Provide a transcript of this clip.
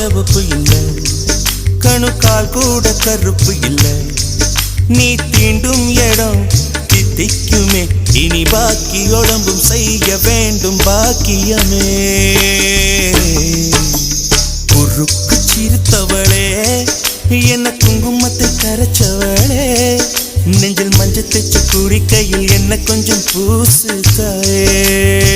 சிவப்பு இல்ல, கணுக்கால் கூட கருப்பு இல்ல. நீ தீண்டும் இடம் தித்திக்குமே, இனி பாக்கி உடம்பும் செய்ய வேண்டும் பாக்கியமே. குறுக்கு சிரித்தவளே, என்ன குங்குமத்தை கரைச்சவளே, நெஞ்சில் மஞ்சள் தேச்சு குடிக்கையில் என்ன கொஞ்சம் பூசு தாயே.